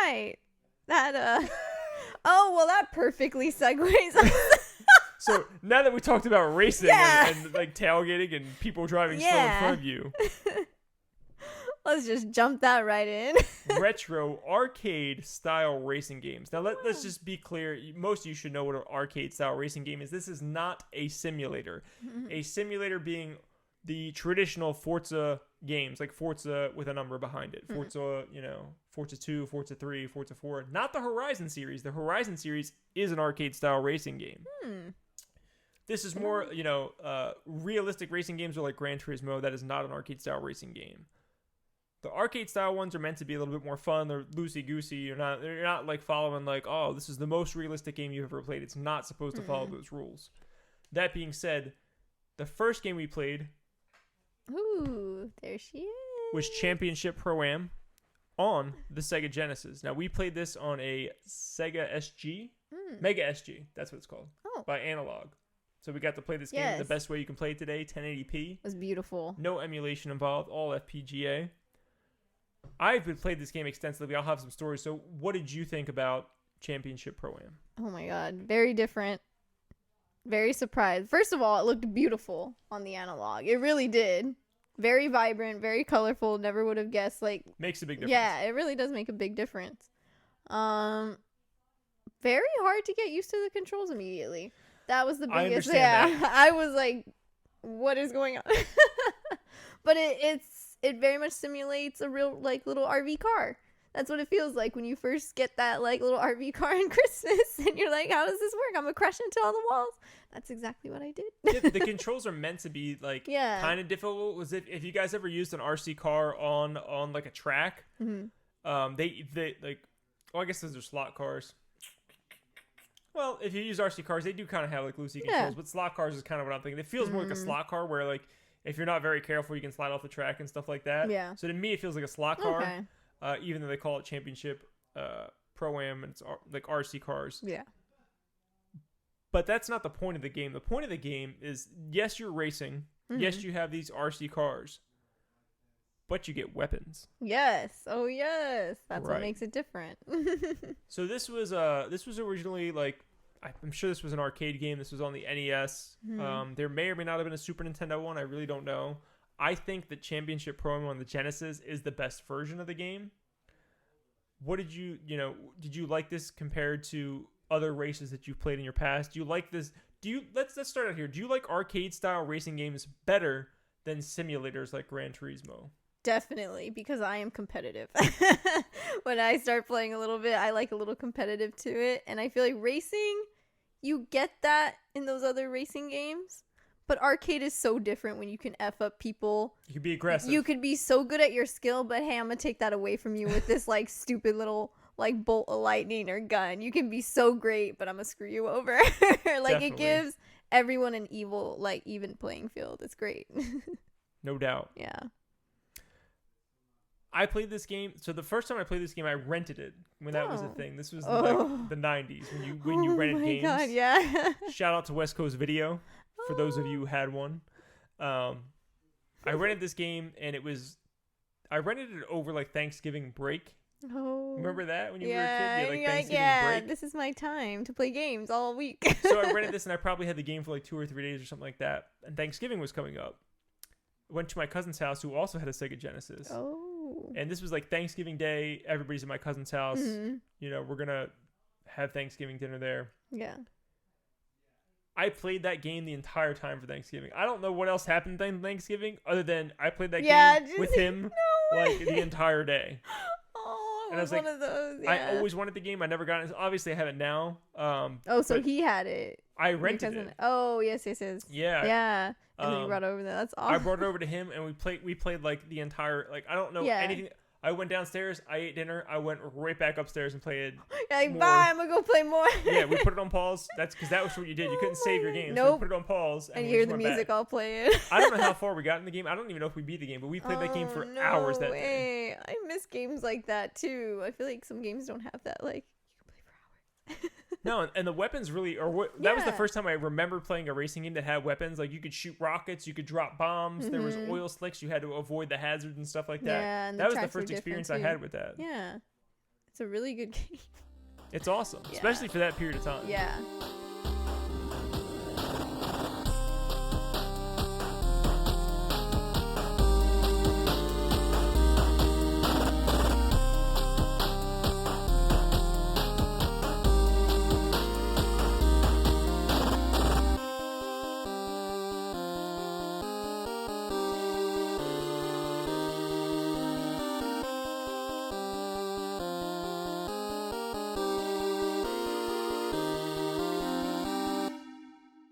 right. That oh well, that perfectly segues. So now that we talked about racing and like tailgating and people driving slow in front of you, let's just jump that right in. Retro arcade style racing games. Now let's just be clear. Most of you should know what an arcade style racing game is. This is not a simulator. A simulator being the traditional Forza games, like Forza with a number behind it. Forza, Forza 2, Forza 3, Forza 4. Not the Horizon series. The Horizon series is an arcade style racing game. This is more, realistic racing games are like Gran Turismo. That is not an arcade style racing game. The arcade style ones are meant to be a little bit more fun. They're loosey-goosey. They're not like following like, oh, this is the most realistic game you've ever played. It's not supposed to follow those rules. That being said, the first game we played there she is. Was Championship Pro-Am on the Sega Genesis. Now, we played this on a Sega SG, Mega SG, that's what it's called, by Analog. So we got to play this game the best way you can play it today, 1080p. It was beautiful. No emulation involved, all FPGA. I've played this game extensively. I'll have some stories. So what did you think about Championship Pro-Am? Oh my god, very different. Very surprised. First of all, it looked beautiful on the Analog. It really did. Very vibrant, very colorful. Never would have guessed. Like, makes a big difference. Yeah, it really does make a big difference. Very hard to get used to the controls immediately. That was the biggest. That. I was like, what is going on? But it very much simulates a real like little RV car. That's what it feels like when you first get that like little RV car in Christmas, and you're like, how does this work? I'm gonna crash into all the walls. That's exactly what I did. The controls are meant to be like kind of difficult. Was if you guys ever used an RC car on like a track, they like, I guess those are slot cars. Well, if you use RC cars, they do kind of have like loosey controls, but slot cars is kind of what I'm thinking. It feels more like a slot car where like if you're not very careful, you can slide off the track and stuff like that. Yeah. So to me, it feels like a slot car. Okay. Even though they call it Championship Pro-Am, and it's like RC cars. Yeah. But that's not the point of the game. The point of the game is, yes, you're racing. Yes, you have these RC cars. But you get weapons. Yes. Oh, yes. That's what makes it different. So this was originally like, I'm sure this was an arcade game. This was on the NES. There may or may not have been a Super Nintendo one. I really don't know. I think that Championship Pro-Am on the Genesis is the best version of the game. What did you like this compared to other races that you've played in your past? Do you like this? Let's start out here. Do you like arcade style racing games better than simulators like Gran Turismo? Definitely, because I am competitive. When I start playing a little bit, I like a little competitive to it, and I feel like racing, you get that in those other racing games. But arcade is so different when you can F up people. You can be aggressive. You could be so good at your skill, but hey, I'm going to take that away from you with this like stupid little like bolt of lightning or gun. You can be so great, but I'm going to screw you over. Like Definitely. It gives everyone an even playing field. It's great. No doubt. Yeah. I played this game. So the first time I played this game, I rented it when that was a thing. This was like the 90s when you rented games. Oh my God, yeah. Shout out to West Coast Video. For those of you who had one, I rented this game, and I rented it over like Thanksgiving break. Oh, remember that when you were a kid? You had, like Thanksgiving break. This is my time to play games all week. So I rented this, and I probably had the game for like 2 or 3 days or something like that. And Thanksgiving was coming up. I went to my cousin's house, who also had a Sega Genesis. Oh, and this was like Thanksgiving Day. Everybody's at my cousin's house. We're gonna have Thanksgiving dinner there. Yeah. I played that game the entire time for Thanksgiving. I don't know what else happened on Thanksgiving other than I played that game with him like the entire day. Oh, and I was like, one of those. Yeah. I always wanted the game. I never got it. Obviously, I have it now. So he had it. I rented it. Oh, yes. Yeah. Yeah. And then you brought it over there. That's awesome. I brought it over to him, and we played like the entire, like, I don't know anything. I went downstairs, I ate dinner, I went right back upstairs and played like, more. Bye, I'm gonna go play more. Yeah, we put it on pause. That's because that was what you did. You couldn't save your game. Nope. So we put it on pause. And you hear the music all playing. I don't know how far we got in the game. I don't even know if we beat the game, but we played that game for hours that day. I miss games like that too. I feel like some games don't have that. Like, you can play for hours. No, and the weapons really that was the first time I remember playing a racing game that had weapons. Like, you could shoot rockets, you could drop bombs, there was oil slicks, you had to avoid the hazards and stuff like that. Yeah, and that was the first experience I had with that. Yeah. It's a really good game. It's awesome, Yeah. especially for that period of time. Yeah.